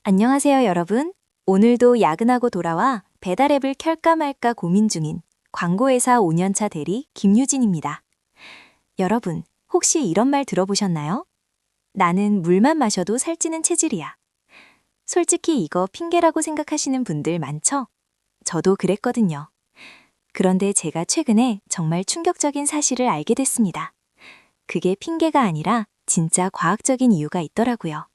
안녕하세요, 여러분. 오늘도 야근하고 돌아와 배달앱을 켤까 말까 고민 중인 광고회사 5년차 대리 김유진입니다. 여러분, 혹시 이런 말 들어보셨나요? 나는 물만 마셔도 살찌는 체질이야. 솔직히 이거 핑계라고 생각하시는 분들 많죠? 저도 그랬거든요. 그런데 제가 최근에 정말 충격적인 사실을 알게 됐습니다. 그게 핑계가 아니라 진짜 과학적인 이유가 있더라고요.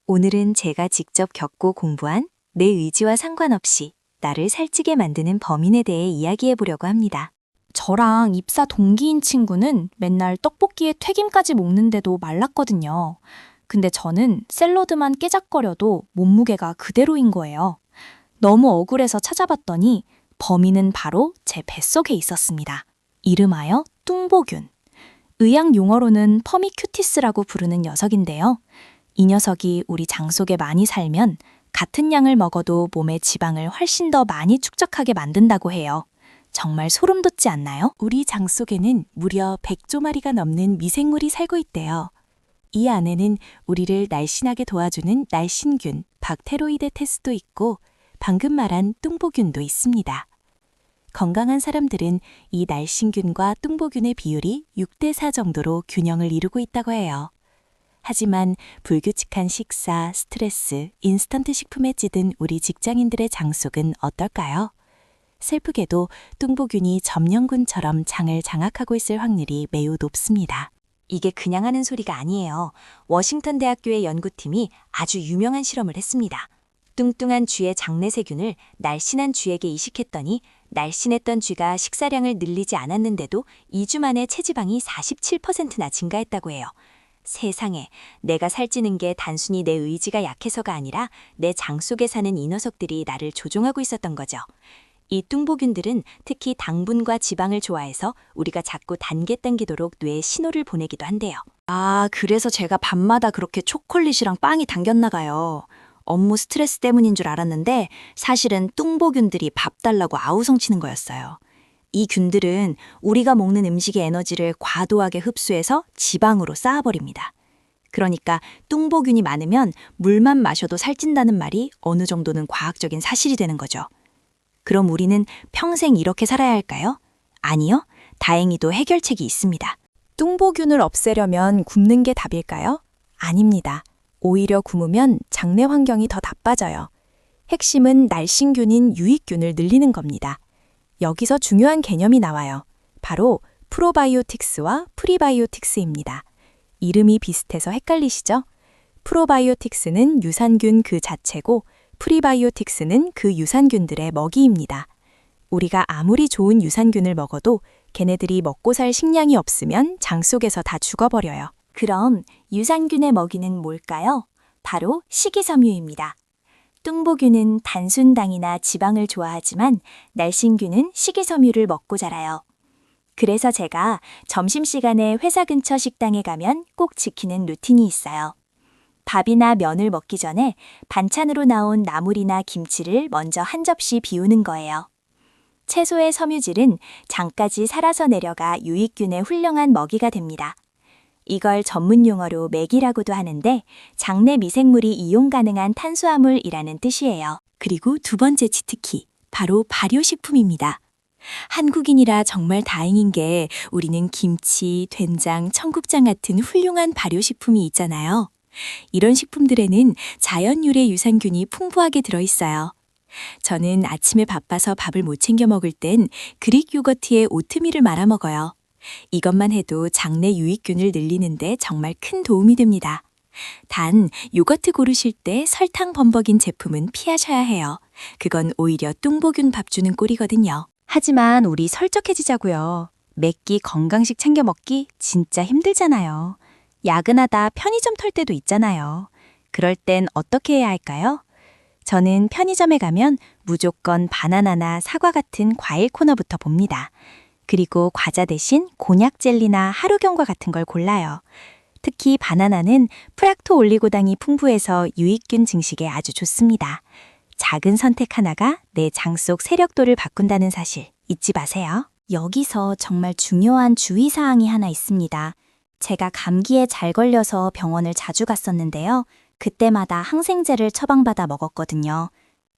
오늘은 제가 직접 겪고 공부한 내 의지와 상관없이 나를 살찌게 만드는 범인에 대해 이야기해 보려고 합니다. 저랑 입사 동기인 친구는 맨날 떡볶이에 튀김까지 먹는데도 말랐거든요. 근데 저는 샐러드만 깨작거려도 몸무게가 그대로인 거예요. 너무 억울해서 찾아봤더니 범인은 바로 제 뱃속에 있었습니다. 이름하여 뚱보균. 의학 용어로는 퍼미큐티스라고 부르는 녀석인데요. 이 녀석이 우리 장 속에 많이 살면 같은 양을 먹어도 몸의 지방을 훨씬 더 많이 축적하게 만든다고 해요. 정말 소름 돋지 않나요? 우리 장 속에는 무려 100조 마리가 넘는 미생물이 살고 있대요. 이 안에는 우리를 날씬하게 도와주는 날씬균, 박테로이데테스도 있고 방금 말한 뚱보균도 있습니다. 건강한 사람들은 이 날씬균과 뚱보균의 비율이 6대4 정도로 균형을 이루고 있다고 해요. 하지만 불규칙한 식사, 스트레스, 인스턴트 식품에 찌든 우리 직장인들의 장 속은 어떨까요? 슬프게도 뚱보균이 점령군처럼 장을 장악하고 있을 확률이 매우 높습니다. 이게 그냥 하는 소리가 아니에요. 워싱턴 대학교의 연구팀이 아주 유명한 실험을 했습니다. 뚱뚱한 쥐의 장내세균을 날씬한 쥐에게 이식했더니 날씬했던 쥐가 식사량을 늘리지 않았는데도 2주 만에 체지방이 47%나 증가했다고 해요. 세상에, 내가 살찌는 게 단순히 내 의지가 약해서가 아니라 내 장 속에 사는 이 녀석들이 나를 조종하고 있었던 거죠. 이 뚱보균들은 특히 당분과 지방을 좋아해서 우리가 자꾸 단계 당기도록 뇌에 신호를 보내기도 한대요. 그래서 제가 밤마다 그렇게 초콜릿이랑 빵이 당겼나가요. 업무 스트레스 때문인 줄 알았는데 사실은 뚱보균들이 밥 달라고 아우성치는 거였어요. 이 균들은 우리가 먹는 음식의 에너지를 과도하게 흡수해서 지방으로 쌓아버립니다. 그러니까 뚱보균이 많으면 물만 마셔도 살찐다는 말이 어느 정도는 과학적인 사실이 되는 거죠. 그럼 우리는 평생 이렇게 살아야 할까요? 아니요. 다행히도 해결책이 있습니다. 뚱보균을 없애려면 굶는 게 답일까요? 아닙니다. 오히려 굶으면 장내 환경이 더 나빠져요. 핵심은 날씬균인 유익균을 늘리는 겁니다. 여기서 중요한 개념이 나와요. 바로 프로바이오틱스와 프리바이오틱스입니다. 이름이 비슷해서 헷갈리시죠? 프로바이오틱스는 유산균 그 자체고 프리바이오틱스는 그 유산균들의 먹이입니다. 우리가 아무리 좋은 유산균을 먹어도 걔네들이 먹고 살 식량이 없으면 장 속에서 다 죽어버려요. 그럼 유산균의 먹이는 뭘까요? 바로 식이섬유입니다. 뚱보균은 단순당이나 지방을 좋아하지만 날씬균은 식이섬유를 먹고 자라요. 그래서 제가 점심시간에 회사 근처 식당에 가면 꼭 지키는 루틴이 있어요. 밥이나 면을 먹기 전에 반찬으로 나온 나물이나 김치를 먼저 한 접시 비우는 거예요. 채소의 섬유질은 장까지 살아서 내려가 유익균의 훌륭한 먹이가 됩니다. 이걸 전문 용어로 맥이라고도 하는데 장내 미생물이 이용 가능한 탄수화물이라는 뜻이에요. 그리고 두 번째 치트키, 바로 발효식품입니다. 한국인이라 정말 다행인 게 우리는 김치, 된장, 청국장 같은 훌륭한 발효식품이 있잖아요. 이런 식품들에는 자연 유래 유산균이 풍부하게 들어있어요. 저는 아침에 바빠서 밥을 못 챙겨 먹을 땐 그릭 요거트에 오트밀을 말아 먹어요. 이것만 해도 장내 유익균을 늘리는데 정말 큰 도움이 됩니다. 단, 요거트 고르실 때 설탕 범벅인 제품은 피하셔야 해요. 그건 오히려 뚱보균 밥 주는 꼴이거든요. 하지만 우리 설적해지자고요. 매끼 건강식 챙겨 먹기 진짜 힘들잖아요. 야근하다 편의점 털 때도 있잖아요. 그럴 땐 어떻게 해야 할까요? 저는 편의점에 가면 무조건 바나나나 사과 같은 과일 코너부터 봅니다. 그리고 과자 대신 곤약 젤리나 하루경과 같은 걸 골라요. 특히 바나나는 프락토 올리고당이 풍부해서 유익균 증식에 아주 좋습니다. 작은 선택 하나가 내 장 속 세력도를 바꾼다는 사실 잊지 마세요. 여기서 정말 중요한 주의사항이 하나 있습니다. 제가 감기에 잘 걸려서 병원을 자주 갔었는데요. 그때마다 항생제를 처방받아 먹었거든요.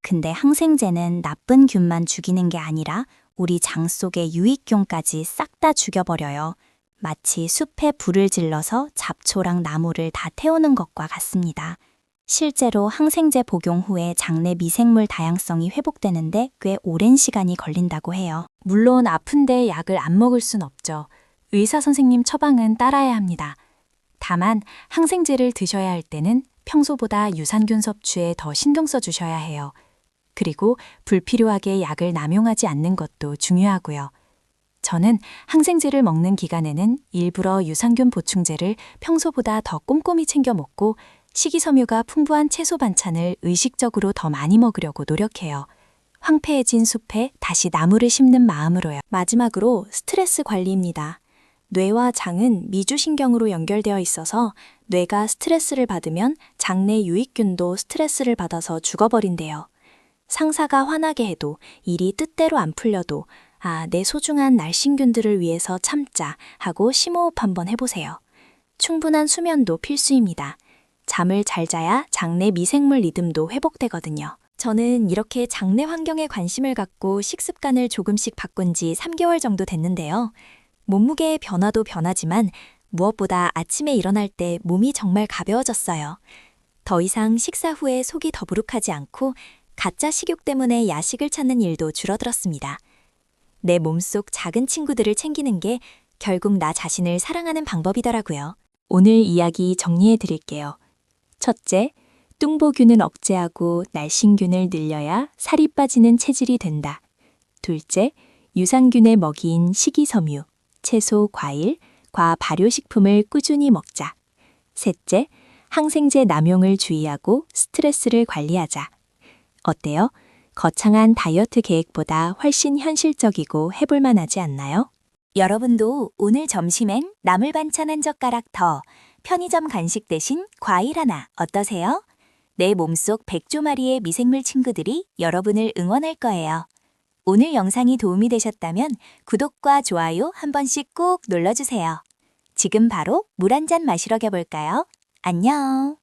근데 항생제는 나쁜 균만 죽이는 게 아니라 우리 장 속의 유익균까지 싹 다 죽여버려요. 마치 숲에 불을 질러서 잡초랑 나무를 다 태우는 것과 같습니다. 실제로 항생제 복용 후에 장내 미생물 다양성이 회복되는데 꽤 오랜 시간이 걸린다고 해요. 물론 아픈데 약을 안 먹을 순 없죠. 의사 선생님 처방은 따라야 합니다. 다만 항생제를 드셔야 할 때는 평소보다 유산균 섭취에 더 신경 써 주셔야 해요. 그리고 불필요하게 약을 남용하지 않는 것도 중요하고요. 저는 항생제를 먹는 기간에는 일부러 유산균 보충제를 평소보다 더 꼼꼼히 챙겨 먹고 식이섬유가 풍부한 채소 반찬을 의식적으로 더 많이 먹으려고 노력해요. 황폐해진 숲에 다시 나무를 심는 마음으로요. 마지막으로 스트레스 관리입니다. 뇌와 장은 미주신경으로 연결되어 있어서 뇌가 스트레스를 받으면 장내 유익균도 스트레스를 받아서 죽어버린대요. 상사가 화나게 해도 일이 뜻대로 안 풀려도 내 소중한 날씬균들을 위해서 참자 하고 심호흡 한번 해보세요. 충분한 수면도 필수입니다. 잠을 잘 자야 장내 미생물 리듬도 회복되거든요. 저는 이렇게 장내 환경에 관심을 갖고 식습관을 조금씩 바꾼 지 3개월 정도 됐는데요. 몸무게의 변화도 변하지만 무엇보다 아침에 일어날 때 몸이 정말 가벼워졌어요. 더 이상 식사 후에 속이 더부룩하지 않고 가짜 식욕 때문에 야식을 찾는 일도 줄어들었습니다. 내 몸속 작은 친구들을 챙기는 게 결국 나 자신을 사랑하는 방법이더라고요. 오늘 이야기 정리해 드릴게요. 첫째, 뚱보균은 억제하고 날씬균을 늘려야 살이 빠지는 체질이 된다. 둘째, 유산균의 먹이인 식이섬유, 채소, 과일, 과 발효식품을 꾸준히 먹자. 셋째, 항생제 남용을 주의하고 스트레스를 관리하자. 어때요? 거창한 다이어트 계획보다 훨씬 현실적이고 해볼만 하지 않나요? 여러분도 오늘 점심엔 나물 반찬 한 젓가락 더, 편의점 간식 대신 과일 하나 어떠세요? 내 몸속 100조마리의 미생물 친구들이 여러분을 응원할 거예요. 오늘 영상이 도움이 되셨다면 구독과 좋아요 한 번씩 꼭 눌러주세요. 지금 바로 물 한 잔 마시러 가볼까요? 안녕!